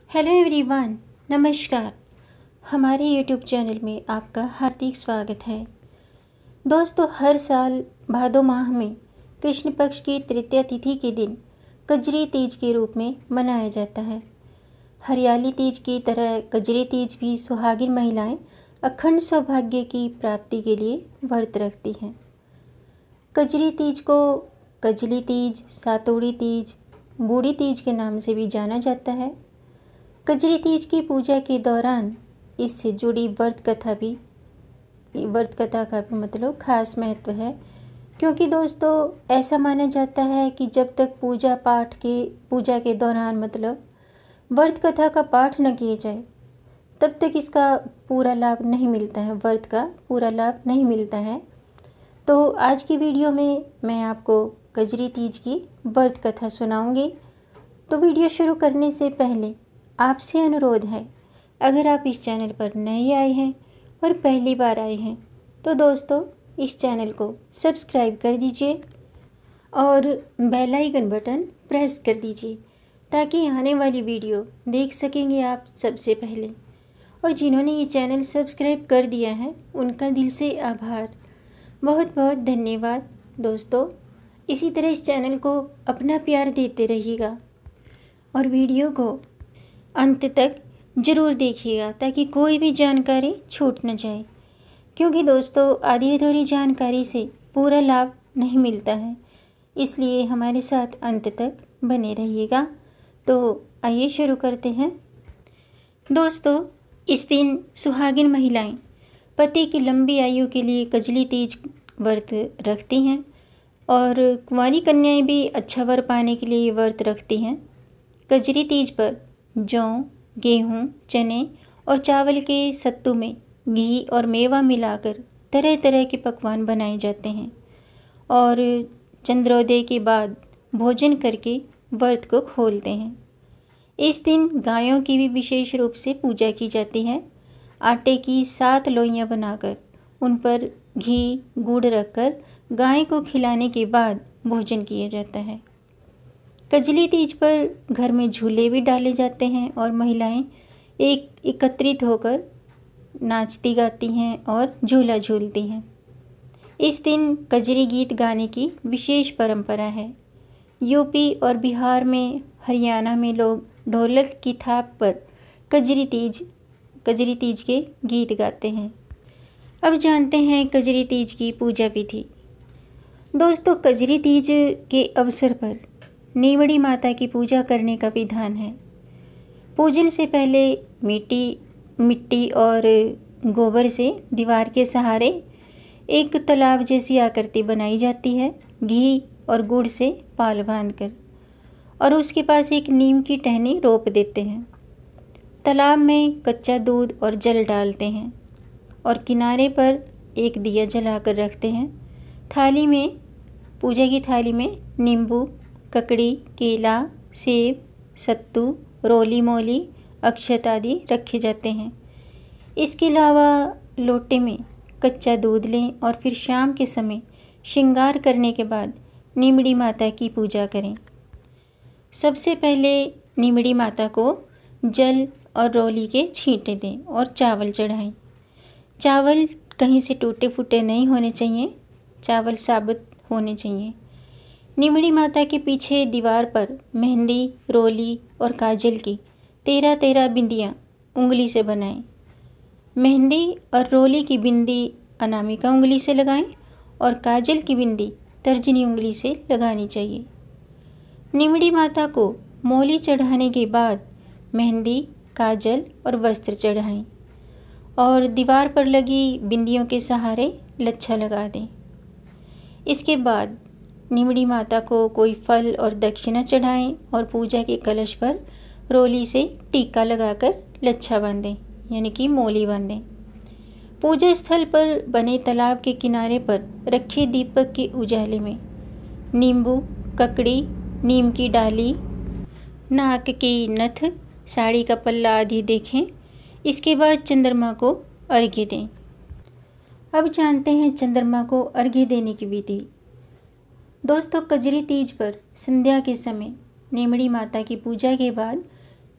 Hello everyone, नमस्कार। हमारे YouTube channel में आपका हार्दिक स्वागत है। दोस्तों, हर साल भादो माह में कृष्ण पक्ष की तृतीया तिथि के दिन कजरी तीज के रूप में मनाया जाता है। हरियाली तीज की तरह कजरी तीज भी सुहागिन महिलाएं अखंड सौभाग्य की प्राप्ति के लिए व्रत रखती हैं। कजरी तीज को कजली तीज, सातोड़ी तीज, बूढ़ी तीज के नाम से भी जाना जाता है। कजरी तीज की पूजा के दौरान इससे जुड़ी व्रत कथा का भी मतलब खास महत्व है, क्योंकि दोस्तों ऐसा माना जाता है कि जब तक पूजा के दौरान मतलब व्रत कथा का पाठ न किए जाए तब तक इसका पूरा लाभ नहीं मिलता है, व्रत का पूरा लाभ नहीं मिलता है। तो आज की वीडियो में मैं आपको कजरी तीज की व्रत कथा सुनाऊंगी। तो वीडियो शुरू करने से पहले आपसे अनुरोध है, अगर आप इस चैनल पर नए आए हैं और पहली बार आए हैं तो दोस्तों इस चैनल को सब्सक्राइब कर दीजिए और बेल आइकन बटन प्रेस कर दीजिए ताकि आने वाली वीडियो देख सकेंगे आप सबसे पहले। और जिन्होंने ये चैनल सब्सक्राइब कर दिया है उनका दिल से आभार, बहुत बहुत धन्यवाद। दोस्तों, इसी तरह इस चैनल को अपना प्यार देते रहिएगा और वीडियो को अंत तक ज़रूर देखिएगा ताकि कोई भी जानकारी छूट न जाए, क्योंकि दोस्तों आधी अधूरी जानकारी से पूरा लाभ नहीं मिलता है, इसलिए हमारे साथ अंत तक बने रहिएगा। तो आइए शुरू करते हैं। दोस्तों, इस दिन सुहागिन महिलाएं पति की लंबी आयु के लिए कजली तीज व्रत रखती हैं और कुंवारी कन्याएं भी अच्छा वर पाने के लिए व्रत रखती हैं। कजरी तीज पर जौ, गेहूँ, चने और चावल के सत्तू में घी और मेवा मिलाकर तरह तरह के पकवान बनाए जाते हैं और चंद्रोदय के बाद भोजन करके व्रत को खोलते हैं। इस दिन गायों की भी विशेष रूप से पूजा की जाती है। आटे की 7 लोइयाँ बनाकर उन पर घी गुड़ रखकर गाय को खिलाने के बाद भोजन किया जाता है। कजली तीज पर घर में झूले भी डाले जाते हैं और महिलाएं एकत्रित होकर नाचती गाती हैं और झूला झूलती हैं। इस दिन कजरी गीत गाने की विशेष परंपरा है। यूपी और बिहार में, हरियाणा में लोग ढोलक की थाप पर कजरी तीज के गीत गाते हैं। अब जानते हैं कजरी तीज की पूजा विधि। दोस्तों, कजरी तीज के अवसर पर नीवड़ी माता की पूजा करने का विधान है। पूजन से पहले मिट्टी और गोबर से दीवार के सहारे एक तालाब जैसी आकृति बनाई जाती है, घी और गुड़ से पाल बांधकर, और उसके पास एक नीम की टहनी रोप देते हैं। तालाब में कच्चा दूध और जल डालते हैं और किनारे पर एक दिया जलाकर रखते हैं। पूजा की थाली में नींबू, ककड़ी, केला, सेब, सत्तू, रोली मोली, अक्षत आदि रखे जाते हैं। इसके अलावा लोटे में कच्चा दूध लें और फिर शाम के समय श्रृंगार करने के बाद नीमड़ी माता की पूजा करें। सबसे पहले नीमड़ी माता को जल और रोली के छींटे दें और चावल चढ़ाएं। चावल कहीं से टूटे फूटे नहीं होने चाहिए, चावल साबुत होने चाहिए। नीमड़ी माता के पीछे दीवार पर मेहंदी, रोली और काजल की 13 बिंदियाँ उंगली से बनाएं। मेहंदी और रोली की बिंदी अनामिका उंगली से लगाएं और काजल की बिंदी तर्जनी उंगली से लगानी चाहिए। नीमड़ी माता को मोली चढ़ाने के बाद मेहंदी, काजल और वस्त्र चढ़ाएं और दीवार पर लगी बिंदियों के सहारे लच्छा लगा दें। इसके बाद नीमड़ी माता को कोई फल और दक्षिणा चढ़ाएं और पूजा के कलश पर रोली से टीका लगाकर लच्छा बांधें, यानी कि मोली बांधें। पूजा स्थल पर बने तालाब के किनारे पर रखे दीपक के उजाले में नींबू, ककड़ी, नीम की डाली, नाक की नथ, साड़ी का पल्ला आदि देखें। इसके बाद चंद्रमा को अर्घ्य दें। अब जानते हैं चंद्रमा को अर्घ्य देने की विधि। दोस्तों, कजरी तीज पर संध्या के समय नीमड़ी माता की पूजा के बाद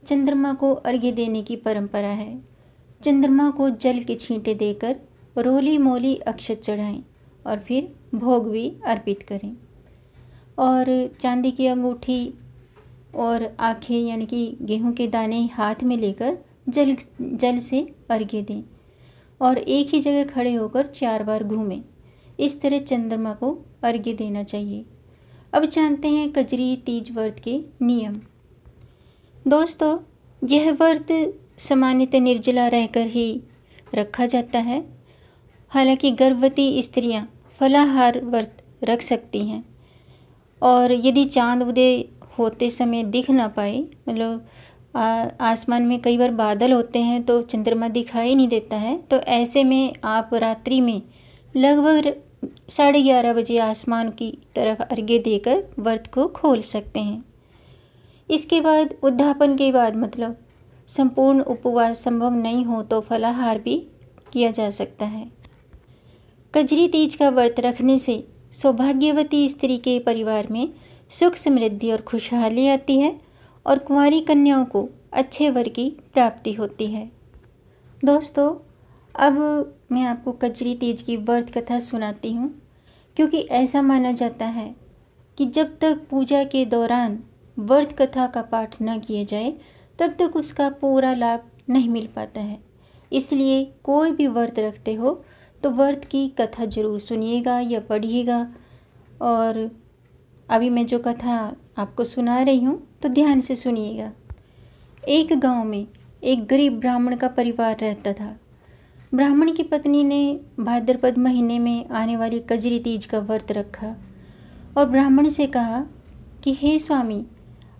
चंद्रमा को अर्घ्य देने की परंपरा है। चंद्रमा को जल के छींटे देकर रोली मोली अक्षत चढ़ाएं और फिर भोग भी अर्पित करें। और चांदी की अंगूठी और आंखें यानी कि गेहूं के दाने हाथ में लेकर जल से अर्घ्य दें और एक ही जगह खड़े होकर 4 बार घूमें। इस तरह चंद्रमा को अर्घ्य देना चाहिए। अब जानते हैं कजरी तीज व्रत के नियम। दोस्तों, यह व्रत सामान्यतः निर्जला रहकर ही रखा जाता है। हालांकि गर्भवती स्त्रियां फलाहार व्रत रख सकती हैं और यदि चांद उदय होते समय दिख ना पाए, मतलब आसमान में कई बार बादल होते हैं तो चंद्रमा दिखाई नहीं देता है, तो ऐसे में आप रात्रि में लगभग 11:30 बजे आसमान की तरफ अर्घ्य देकर व्रत को खोल सकते हैं। इसके बाद उद्यापन के बाद मतलब संपूर्ण उपवास संभव नहीं हो तो फलाहार भी किया जा सकता है। कजरी तीज का व्रत रखने से सौभाग्यवती स्त्री के परिवार में सुख समृद्धि और खुशहाली आती है और कुंवारी कन्याओं को अच्छे वर की प्राप्ति होती है। दोस्तों, अब मैं आपको कजरी तीज की व्रत कथा सुनाती हूँ, क्योंकि ऐसा माना जाता है कि जब तक पूजा के दौरान व्रत कथा का पाठ न किया जाए तब तक उसका पूरा लाभ नहीं मिल पाता है। इसलिए कोई भी व्रत रखते हो तो व्रत की कथा जरूर सुनिएगा या पढ़िएगा। और अभी मैं जो कथा आपको सुना रही हूँ तो ध्यान से सुनिएगा। एक गांव में एक गरीब ब्राह्मण का परिवार रहता था। ब्राह्मण की पत्नी ने भाद्रपद महीने में आने वाली कजरी तीज का व्रत रखा और ब्राह्मण से कहा कि हे स्वामी,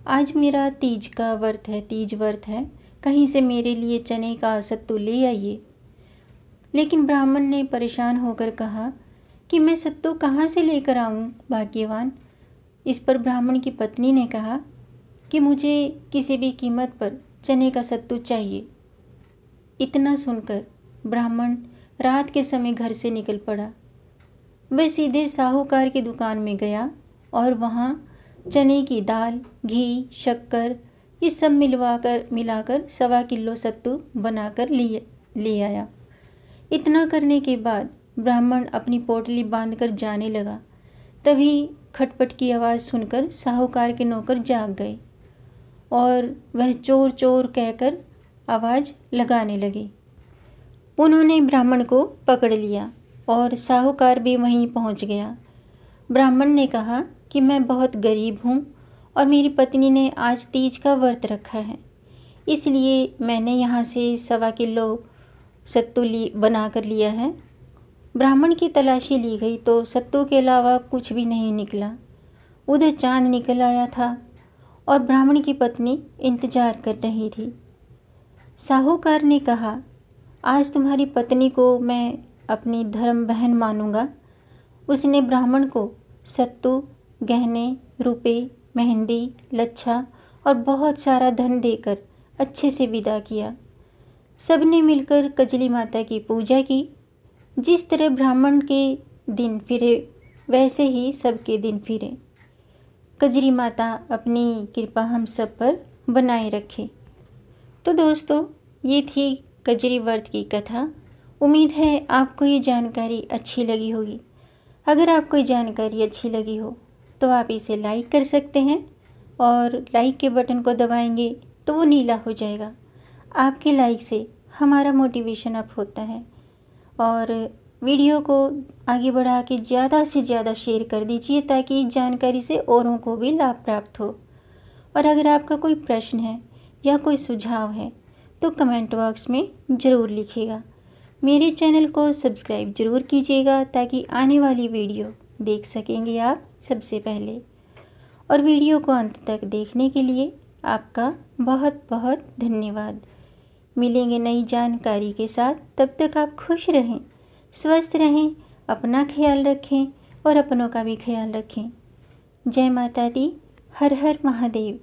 आज मेरा तीज व्रत है, कहीं से मेरे लिए चने का सत्तू ले आइए। लेकिन ब्राह्मण ने परेशान होकर कहा कि मैं सत्तू कहाँ से लेकर आऊँ भाग्यवान। इस पर ब्राह्मण की पत्नी ने कहा कि मुझे किसी भी कीमत पर चने का सत्तू चाहिए। इतना सुनकर ब्राह्मण रात के समय घर से निकल पड़ा। वह सीधे साहूकार की दुकान में गया और वहाँ चने की दाल, घी, शक्कर ये सब मिलाकर 1.25 किलो सत्तू बनाकर ले आया। इतना करने के बाद ब्राह्मण अपनी पोटली बांधकर जाने लगा। तभी खटपट की आवाज़ सुनकर साहूकार के नौकर जाग गए और वह चोर चोर कहकर आवाज़ लगाने लगे। उन्होंने ब्राह्मण को पकड़ लिया और साहूकार भी वहीं पहुंच गया। ब्राह्मण ने कहा कि मैं बहुत गरीब हूँ और मेरी पत्नी ने आज तीज का व्रत रखा है, इसलिए मैंने यहाँ से 1.25 किलो सत्तू बना कर लिया है। ब्राह्मण की तलाशी ली गई तो सत्तू के अलावा कुछ भी नहीं निकला। उधर चांद निकल आया था और ब्राह्मण की पत्नी इंतजार कर रही थी। साहूकार ने कहा, आज तुम्हारी पत्नी को मैं अपनी धर्म बहन मानूंगा। उसने ब्राह्मण को सत्तू, गहने, रुपए, मेहंदी, लच्छा और बहुत सारा धन देकर अच्छे से विदा किया। सबने मिलकर कजली माता की पूजा की। जिस तरह ब्राह्मण के दिन फिरे वैसे ही सबके दिन फिरे। कजरी माता अपनी कृपा हम सब पर बनाए रखे। तो दोस्तों, ये थी कजरी व्रत की कथा। उम्मीद है आपको ये जानकारी अच्छी लगी होगी। अगर आपको ये जानकारी अच्छी लगी हो तो आप इसे लाइक कर सकते हैं और लाइक के बटन को दबाएंगे तो वो नीला हो जाएगा। आपके लाइक से हमारा मोटिवेशन अप होता है। और वीडियो को आगे बढ़ा के ज़्यादा से ज़्यादा शेयर कर दीजिए ताकि इस जानकारी से औरों को भी लाभ प्राप्त हो। और अगर आपका कोई प्रश्न है या कोई सुझाव है तो कमेंट बॉक्स में ज़रूर लिखिएगा। मेरे चैनल को सब्सक्राइब ज़रूर कीजिएगा ताकि आने वाली वीडियो देख सकेंगे आप सबसे पहले। और वीडियो को अंत तक देखने के लिए आपका बहुत बहुत धन्यवाद। मिलेंगे नई जानकारी के साथ। तब तक आप खुश रहें, स्वस्थ रहें, अपना ख्याल रखें और अपनों का भी ख्याल रखें। जय माता दी। हर हर महादेव।